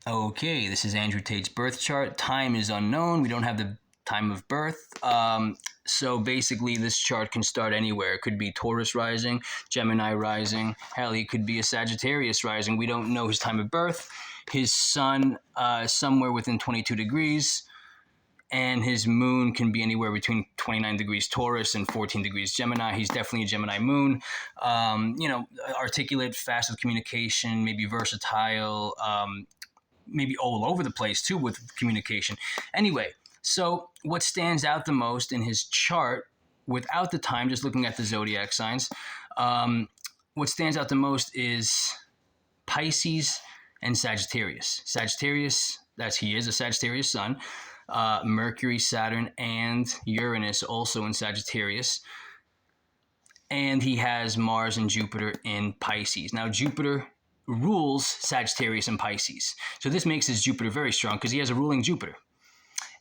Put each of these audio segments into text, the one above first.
Okay, this is Andrew Tate's birth chart. Time is unknown. We don't have the time of birth. So basically, this chart can start anywhere. It could be Taurus rising, Gemini rising. Hell, he could be a Sagittarius rising. We don't know his time of birth. His sun somewhere within 22 degrees. And his moon can be anywhere between 29 degrees Taurus and 14 degrees Gemini. He's definitely a Gemini moon. Articulate, fast with communication, maybe versatile, maybe all over the place too with communication. Anyway, so what stands out the most in his chart, without the time, just looking at the zodiac signs, what stands out the most is Pisces and Sagittarius. Sagittarius, he is a Sagittarius sun. Mercury, Saturn, and Uranus also in Sagittarius. And he has Mars and Jupiter in Pisces. Now, Jupiter rules Sagittarius and Pisces. So this makes his Jupiter very strong because he has a ruling Jupiter.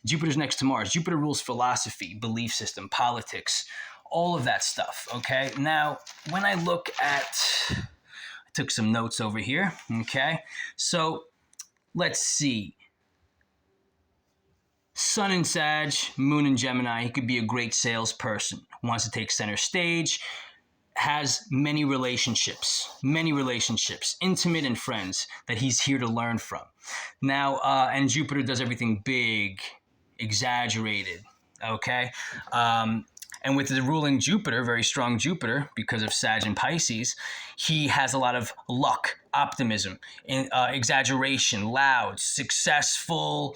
Jupiter's next to Mars. Jupiter rules philosophy, belief system, politics, all of that stuff, okay? Now, when I look at... I took some notes over here, okay? So, let's see. Sun in Sag, Moon in Gemini. He could be a great salesperson, wants to take center stage, has many relationships, intimate and friends that he's here to learn from. Now, and Jupiter does everything big, exaggerated, okay? And with the ruling Jupiter, very strong Jupiter, because of Sag and Pisces, he has a lot of luck, optimism, exaggeration, loud, successful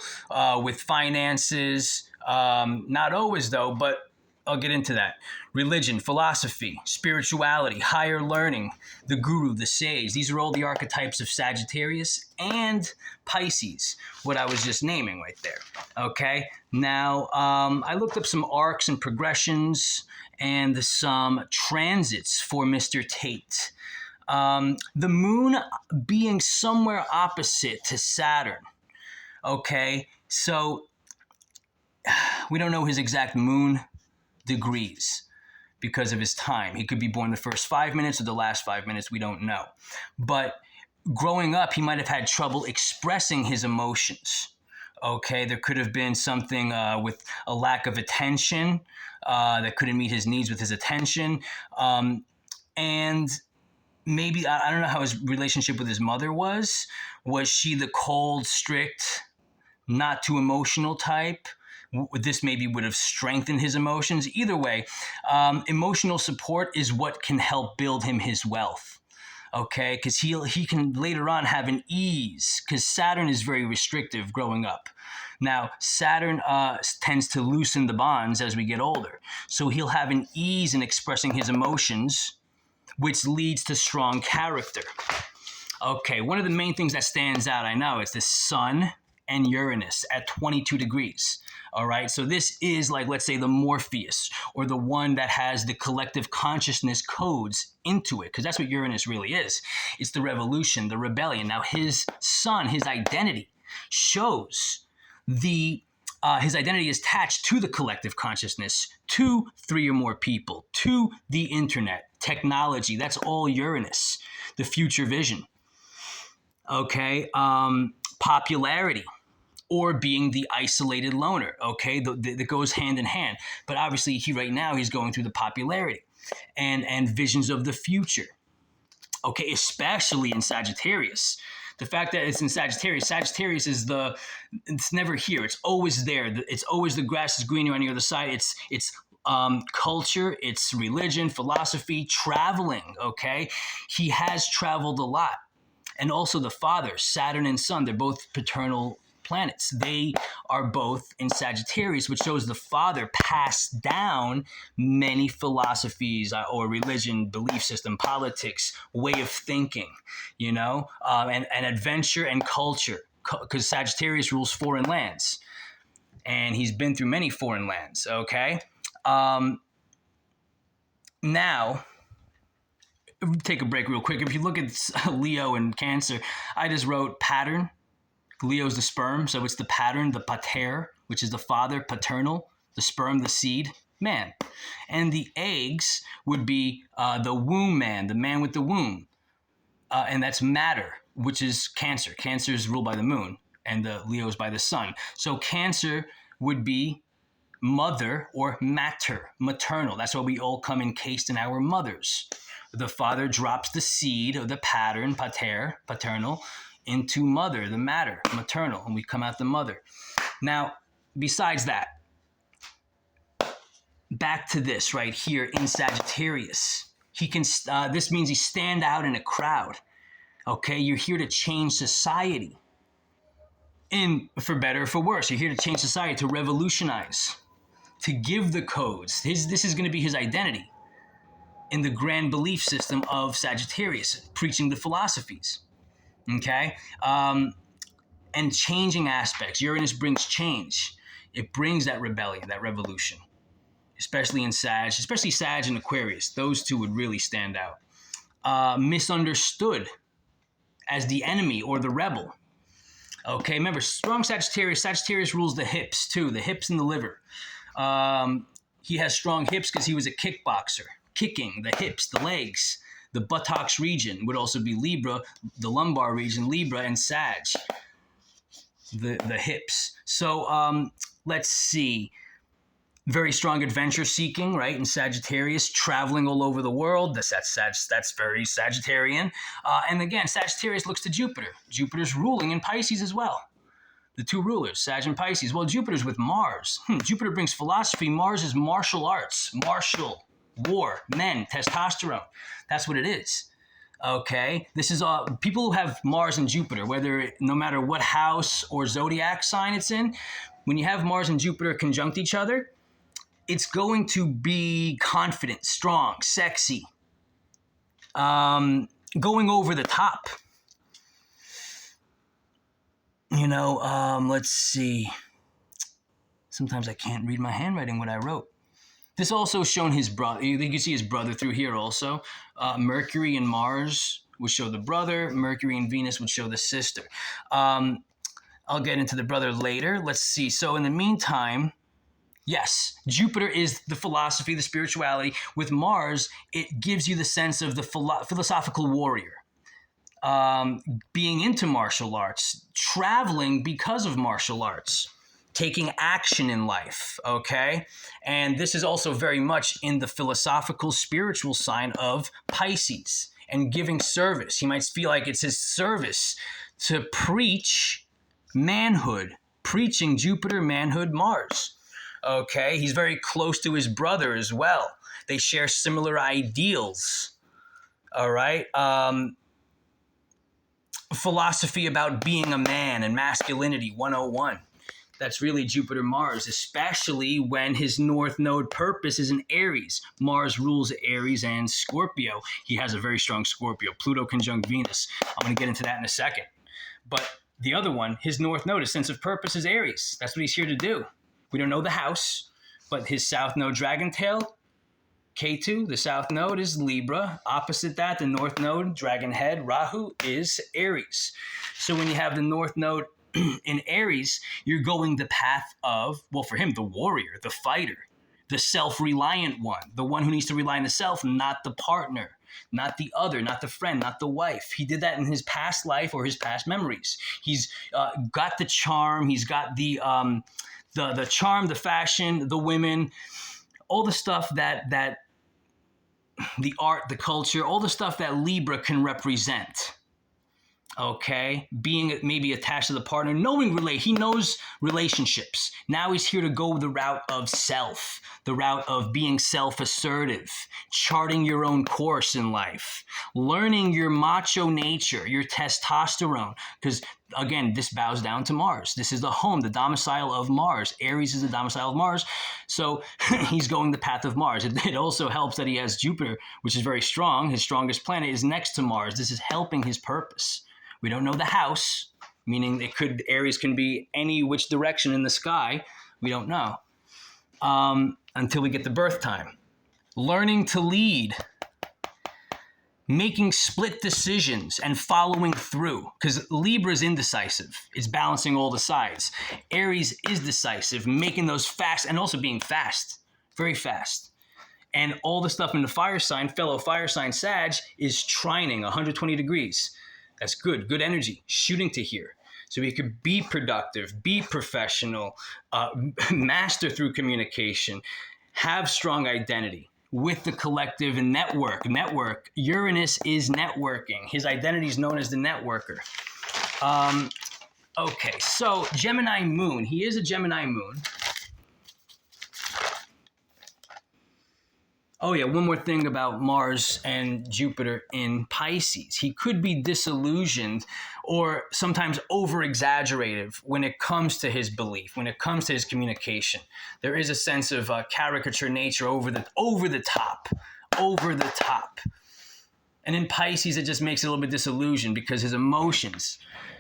with finances. Not always, though, but I'll get into that. Religion, philosophy, spirituality, higher learning, the guru, the sage. These are all the archetypes of Sagittarius and Pisces, what I was just naming right there. Okay? Now, I looked up some arcs and progressions and some transits for Mr. Tate. The moon being somewhere opposite to Saturn. Okay? So, we don't know his exact moon degrees because of his time. He could be born the first 5 minutes or the last 5 minutes. We don't know. But growing up, he might have had trouble expressing his emotions. Okay, there could have been something with a lack of attention that couldn't meet his needs with his attention. And maybe, I don't know how his relationship with his mother was. Was she the cold, strict, not too emotional type? This maybe would have strengthened his emotions. Either way, emotional support is what can help build him his wealth. Okay, because he can later on have an ease, because Saturn is very restrictive growing up. Now, Saturn tends to loosen the bonds as we get older. So he'll have an ease in expressing his emotions, which leads to strong character. Okay, one of the main things that stands out, I know, is the Sun and Uranus at 22 degrees. All right, so this is like, let's say, the Morpheus, or the one that has the collective consciousness codes into it, because that's what Uranus really is. It's the revolution, the rebellion. Now, his sun, his identity, shows his identity is attached to the collective consciousness, to 3 or more people, to the internet, technology. That's all Uranus, the future vision. Okay, popularity, or being the isolated loner, okay? That goes hand in hand. But obviously, right now, he's going through the popularity and visions of the future, okay? Especially in Sagittarius. The fact that it's in Sagittarius is it's never here. It's always there. It's always the grass is greener on the other side. It's culture, it's religion, philosophy, traveling, okay? He has traveled a lot. And also the father, Saturn and Sun, they're both paternal planets. They are both in Sagittarius, which shows the father passed down many philosophies or religion, belief system, politics, way of thinking, and adventure and culture, because Sagittarius rules foreign lands. And he's been through many foreign lands, okay? Now, take a break real quick. If you look at Leo and Cancer, I just wrote pattern. Leo's the sperm, so it's the pattern, the pater, which is the father, paternal, the sperm, the seed, man. And the eggs would be the womb man, the man with the womb. And that's matter, which is Cancer. Cancer is ruled by the moon, and the Leo is by the sun. So Cancer would be mother or mater, maternal. That's why we all come encased in our mothers. The father drops the seed of the pattern, pater, paternal, into mother, the matter, maternal, and we come out the mother. Now, besides that, back to this right here in Sagittarius. He can. This means he stand out in a crowd. Okay, you're here to change society. For better or for worse, you're here to change society, to revolutionize, to give the codes. This is going to be his identity in the grand belief system of Sagittarius, preaching the philosophies. Okay, and changing aspects. Uranus brings change. It brings that rebellion, that revolution, especially in Sag, especially Sag and Aquarius. Those two would really stand out. Misunderstood as the enemy or the rebel. Okay, remember, strong Sagittarius. Sagittarius rules the hips too, the hips and the liver. He has strong hips because he was a kickboxer, kicking the hips, the legs. The buttocks region would also be Libra, the lumbar region, Libra, and Sag, the hips. So let's see. Very strong adventure seeking, right? In Sagittarius, traveling all over the world. That's very Sagittarian. And again, Sagittarius looks to Jupiter. Jupiter's ruling in Pisces as well. The two rulers, Sag and Pisces. Well, Jupiter's with Mars. Jupiter brings philosophy. Mars is martial arts, martial, war, men, testosterone. That's what it is. Okay, this is people who have Mars and Jupiter, no matter what house or zodiac sign it's in, when you have Mars and Jupiter conjunct each other, it's going to be confident, strong, sexy, going over the top. Let's see. Sometimes I can't read my handwriting, what I wrote. This also shown his brother. You can see his brother through here also. Mercury and Mars would show the brother. Mercury and Venus would show the sister. I'll get into the brother later. Let's see. So in the meantime, yes, Jupiter is the philosophy, the spirituality. With Mars, it gives you the sense of the philosophical warrior. Being into martial arts, traveling because of martial arts, taking action in life, okay? And this is also very much in the philosophical, spiritual sign of Pisces and giving service. He might feel like it's his service to preach manhood, preaching Jupiter, manhood, Mars, okay? He's very close to his brother as well. They share similar ideals, all right? Philosophy about being a man and masculinity 101. That's really Jupiter-Mars, especially when his North Node purpose is in Aries. Mars rules Aries and Scorpio. He has a very strong Scorpio. Pluto conjunct Venus. I'm going to get into that in a second. But the other one, his North Node, his sense of purpose is Aries. That's what he's here to do. We don't know the house, but his South Node Dragon Tail, Ketu, the South Node, is Libra. Opposite that, the North Node, Dragon Head, Rahu, is Aries. So when you have the North Node in Aries, you're going the path of, well, for him, the warrior, the fighter, the self-reliant one, the one who needs to rely on himself, not the partner, not the other, not the friend, not the wife. He did that in his past life or his past memories. He's got the charm. He's got the charm, the fashion, the women, all the stuff that the art, the culture, all the stuff that Libra can represent. Okay, being maybe attached to the partner, he knows relationships. Now he's here to go the route of self, the route of being self-assertive, charting your own course in life, learning your macho nature, your testosterone, because again, this bows down to Mars. This is the home, the domicile of Mars. Aries is the domicile of Mars. So he's going the path of Mars. It also helps that he has Jupiter, which is very strong. His strongest planet is next to Mars. This is helping his purpose. We don't know the house, meaning Aries can be any which direction in the sky. We don't know until we get the birth time. Learning to lead, making split decisions and following through, because Libra is indecisive. It's balancing all the sides. Aries is decisive, making those fast and also being fast, very fast. And all the stuff in the fire sign, fellow fire sign Sag, is trining 120 degrees. That's good. Good energy. Shooting to here. So he could be productive, be professional, master through communication, have strong identity with the collective and network. Uranus is networking. His identity is known as the networker. Okay, so Gemini moon. He is a Gemini moon. Oh yeah, one more thing about Mars and Jupiter in Pisces. He could be disillusioned or sometimes over-exaggerative when it comes to his belief, when it comes to his communication. There is a sense of caricature nature, over the top. And in Pisces, it just makes it a little bit disillusioned because his emotions.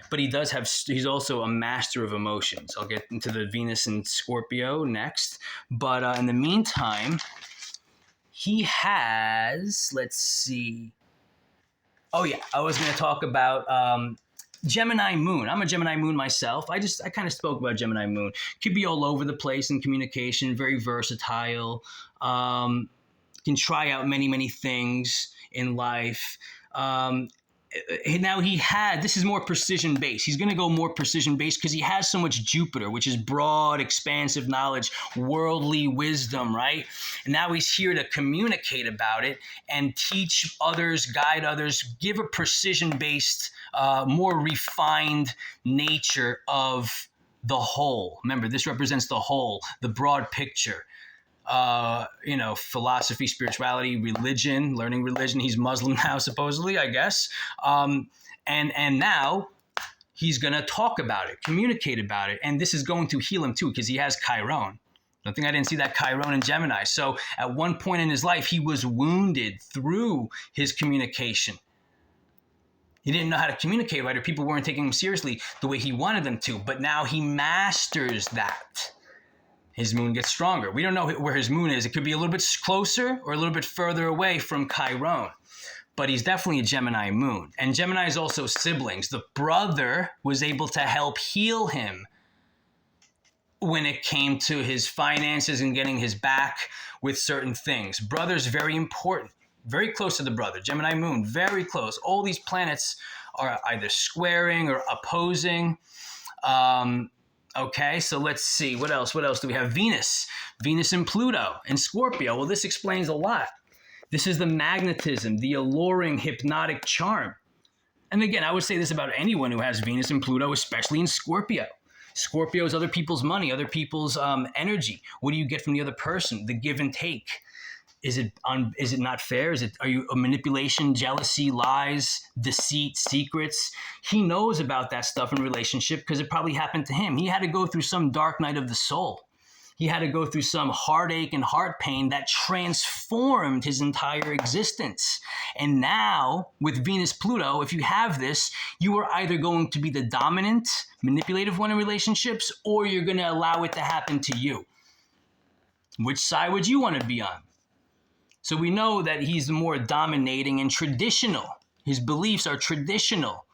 But he's also a master of emotions. I'll get into the Venus and Scorpio next. But in the meantime, he has, let's see. Oh yeah, I was going to talk about Gemini moon. I'm a Gemini moon myself. I kind of spoke about Gemini moon. Could be all over the place in communication, very versatile. Can try out many things in life. Now this is more precision based. He's going to go more precision based because he has so much Jupiter, which is broad, expansive knowledge, worldly wisdom, right? And now he's here to communicate about it and teach others, guide others, give a precision based, more refined nature of the whole. Remember, this represents the whole, the broad picture. Philosophy, spirituality, religion, learning religion. He's Muslim now, supposedly, I guess. And now he's going to talk about it, communicate about it. And this is going to heal him too, because he has Chiron. I think I didn't see that Chiron in Gemini. So at one point in his life, he was wounded through his communication. He didn't know how to communicate right, or people weren't taking him seriously the way he wanted them to. But now he masters that. His moon gets stronger. We don't know where his moon is. It could be a little bit closer or a little bit further away from Chiron. But he's definitely a Gemini moon. And Gemini is also siblings. The brother was able to help heal him when it came to his finances and getting his back with certain things. Brother's very important. Very close to the brother. Gemini moon, very close. All these planets are either squaring or opposing. Okay, so let's see. What else? What else do we have? Venus and Pluto and Scorpio. Well, this explains a lot. This is the magnetism, the alluring, hypnotic charm. And again, I would say this about anyone who has Venus and Pluto, especially in Scorpio. Scorpio is other people's money, other people's energy. What do you get from the other person? The give and take. Is it not fair? Are you a manipulation, jealousy, lies, deceit, secrets? He knows about that stuff in relationship because it probably happened to him. He had to go through some dark night of the soul. He had to go through some heartache and heart pain that transformed his entire existence. And now with Venus Pluto, if you have this, you are either going to be the dominant, manipulative one in relationships, or you're going to allow it to happen to you. Which side would you want to be on? So we know that he's more dominating and traditional. His beliefs are traditional.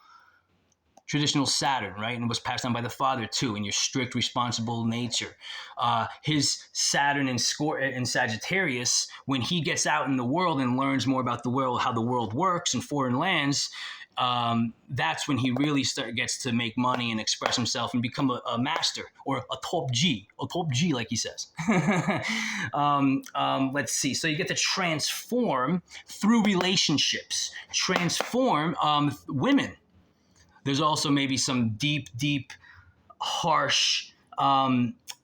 Traditional Saturn, right? And it was passed down by the father too, in your strict, responsible nature. His Saturn in Sagittarius, when he gets out in the world and learns more about the world, how the world works in foreign lands, that's when he really gets to make money and express himself and become a master, or a top G, like he says. Let's see. So you get to transform through relationships, transform women. There's also maybe some deep, harsh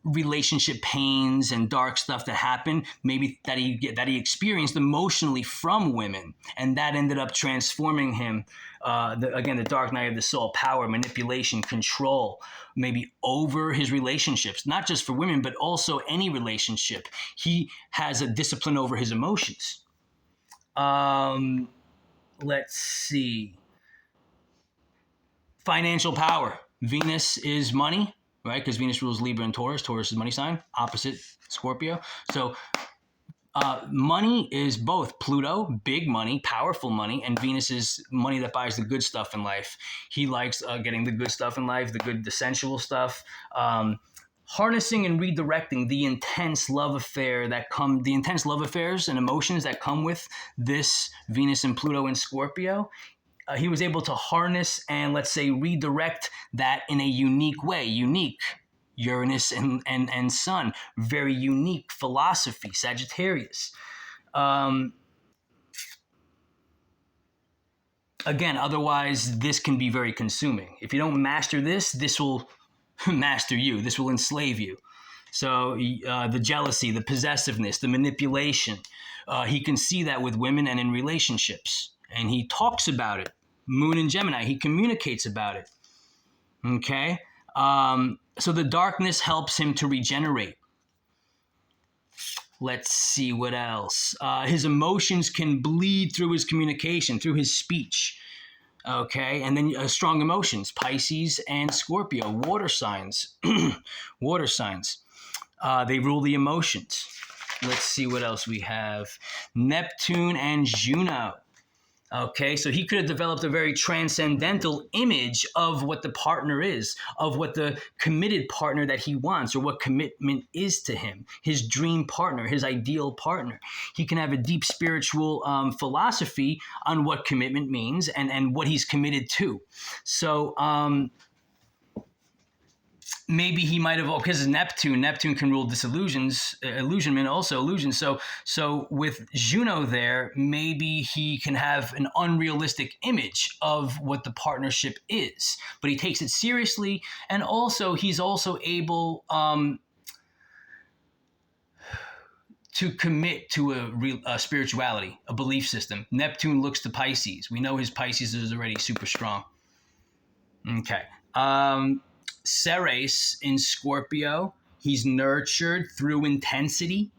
relationship pains and dark stuff that happened, maybe that he experienced emotionally from women, and that ended up transforming him. The dark night of the soul, power, manipulation, control, maybe over his relationships, not just for women, but also any relationship. He has a discipline over his emotions. Let's see. Financial power. Venus is money, right? Because Venus rules Libra and Taurus. Taurus is money sign, opposite Scorpio. So money is both Pluto, big money, powerful money, and Venus is money that buys the good stuff in life. He likes getting the good stuff in life, the sensual stuff. Harnessing and redirecting the intense love affairs and emotions that come with this Venus and Pluto in Scorpio. he was able to harness and, let's say, redirect that in a unique way. Unique. Uranus and Sun. Very unique philosophy. Sagittarius. Again, otherwise, this can be very consuming. If you don't master this, this will master you. This will enslave you. So the jealousy, the possessiveness, the manipulation, he can see that with women and in relationships. And he talks about it. Moon in Gemini, he communicates about it. Okay? So the darkness helps him to regenerate. Let's see what else. His emotions can bleed through his communication, through his speech. Okay, and then strong emotions, Pisces and Scorpio, water signs. Water signs. They rule the emotions. Let's see what else we have. Neptune and Juno. Okay, so he could have developed a very transcendental image of what the partner is, of what the committed partner that he wants, or what commitment is to him, his dream partner, his ideal partner. He can have a deep spiritual philosophy on what commitment means and what he's committed to. So maybe he might have, because Neptune can rule disillusions, illusionment, also illusion. So with Juno there, maybe he can have an unrealistic image of what the partnership is, but he takes it seriously, and also he's also able to commit to a spirituality, a belief system. Neptune looks to Pisces. We know his Pisces is already super strong. Okay. Ceres in Scorpio, he's nurtured through intensity,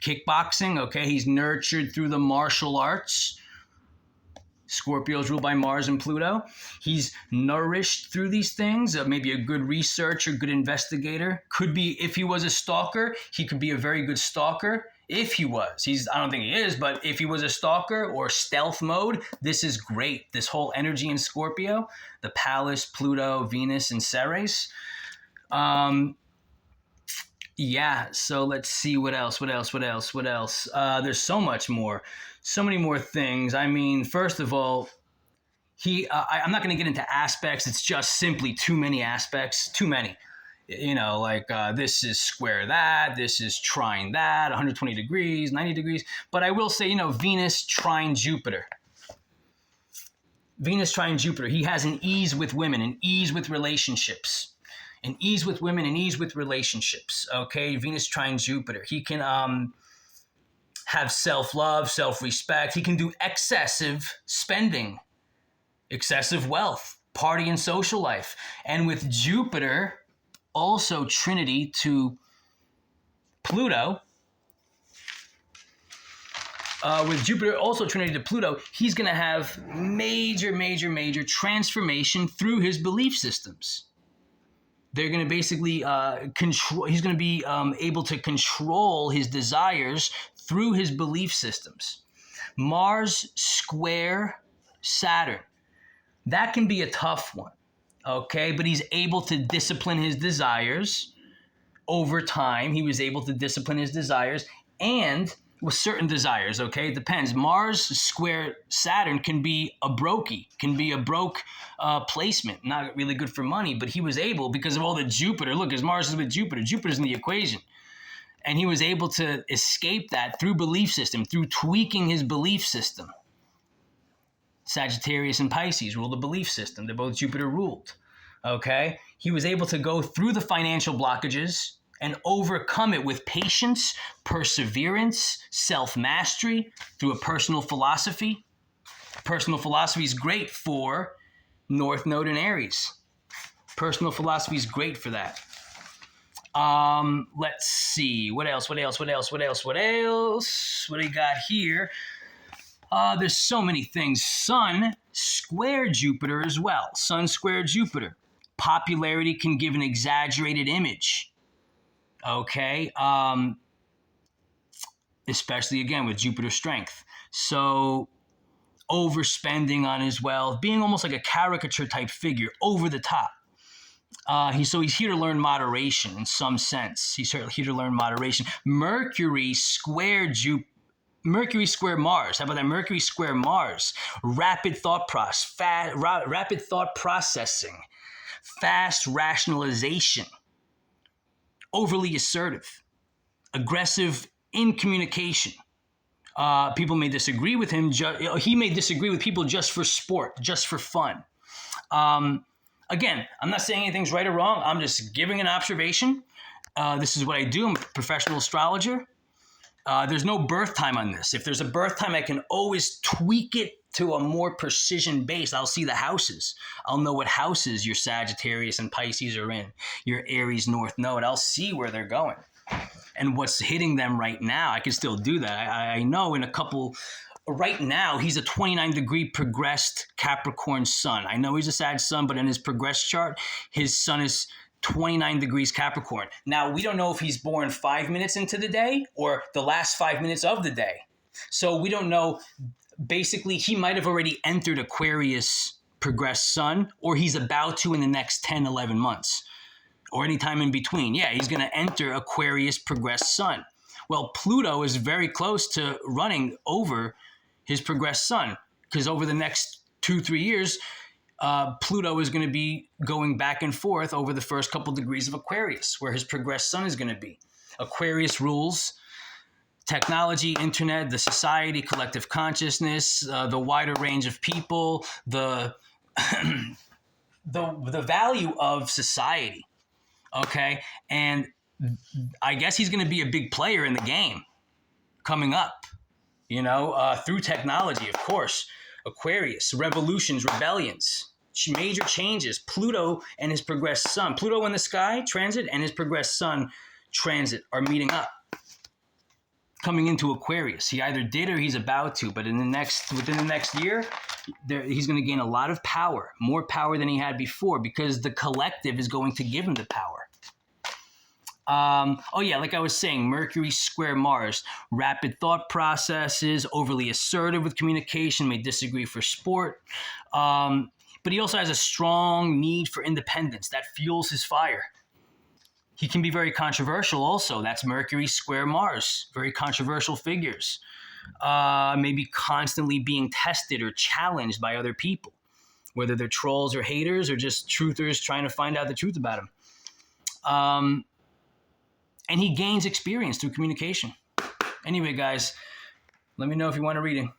kickboxing, okay? He's nurtured through the martial arts. Scorpio is ruled by Mars and Pluto. He's nourished through these things, maybe a good researcher, good investigator. Could be, if he was a stalker, he could be a very good stalker. If he was, I don't think he is, but if he was a stalker or stealth mode, this is great. This whole energy in Scorpio, the Palace, Pluto, Venus, and Ceres. Yeah, so let's see what else. There's so much more, so many more things. I mean, first of all, I'm not going to get into aspects. It's just simply too many aspects, too many. You know, like this is square that, this is trine that, 120 degrees, 90 degrees. But I will say, Venus trine Jupiter. Venus trine Jupiter. He has an ease with women, an ease with relationships. An ease with women, an ease with relationships. Okay, Venus trine Jupiter. He can have self-love, self-respect. He can do excessive spending, excessive wealth, party and social life. And with Jupiter, also trinity to Pluto. With Jupiter also trinity to Pluto, he's going to have major transformation through his belief systems. They're going to basically control. He's going to be able to control his desires through his belief systems. Mars square Saturn. That can be a tough one. Okay, but he's able to discipline his desires over time. He was able to discipline his desires, and with certain desires, okay, it depends. Mars square Saturn can be a brokey, can be a broke placement, not really good for money, but he was able, because of all the Jupiter, look, his Mars is with Jupiter, Jupiter's in the equation, and he was able to escape that through belief system, through tweaking his belief system. Sagittarius and Pisces rule the belief system. They're both Jupiter ruled. Okay? He was able to go through the financial blockages and overcome it with patience, perseverance, self-mastery, through a personal philosophy. Personal philosophy is great for North Node in Aries. Personal philosophy is great for that. Let's see. What else? What do we got here? There's so many things. Sun square Jupiter as well. Sun square Jupiter. Popularity can give an exaggerated image. Okay? Especially, again, with Jupiter strength. So, overspending on his wealth, being almost like a caricature type figure, over the top. He's here to learn moderation in some sense. He's here to learn moderation. Mercury square Mercury square Mars. How about that? Mercury square Mars. Rapid thought rapid thought processing, fast rationalization, overly assertive, aggressive in communication. People may disagree with him. He may disagree with people just for sport, just for fun. Again, I'm not saying anything's right or wrong. I'm just giving an observation. This is what I do. I'm a professional astrologer. There's no birth time on this. If there's a birth time, I can always tweak it to a more precision base. I'll see the houses. I'll know what houses your Sagittarius and Pisces are in, your Aries North Node. I'll see where they're going and what's hitting them right now. I can still do that. I know in a couple, right now, he's a 29-degree progressed Capricorn sun. I know he's a Sag sun, but in his progressed chart, his sun is 29 degrees Capricorn. Now, we don't know if he's born 5 minutes into the day or the last 5 minutes of the day. So we don't know. Basically, he might have already entered Aquarius progressed sun, or he's about to in the next 10, 11 months, or any time in between. Yeah, he's going to enter Aquarius progressed sun. Well, Pluto is very close to running over his progressed sun, because over the next 2-3 years, Pluto is going to be going back and forth over the first couple degrees of Aquarius, where his progressed sun is going to be. Aquarius rules technology, internet, the society, collective consciousness, the wider range of people, the value of society. Okay, and I guess he's going to be a big player in the game coming up. Through technology, of course. Aquarius, revolutions, rebellions, major changes. Pluto and his progressed sun. Pluto in the sky transit and his progressed sun transit are meeting up, coming into Aquarius. He either did or he's about to, but within the next year, he's going to gain a lot of power, more power than he had before, because the collective is going to give him the power. Like I was saying, Mercury square Mars, rapid thought processes, overly assertive with communication, may disagree for sport. But he also has a strong need for independence that fuels his fire. He can be very controversial also. That's Mercury square Mars, very controversial figures. Maybe constantly being tested or challenged by other people, whether they're trolls or haters or just truthers trying to find out the truth about him. And he gains experience through communication. Anyway, guys, let me know if you want a reading.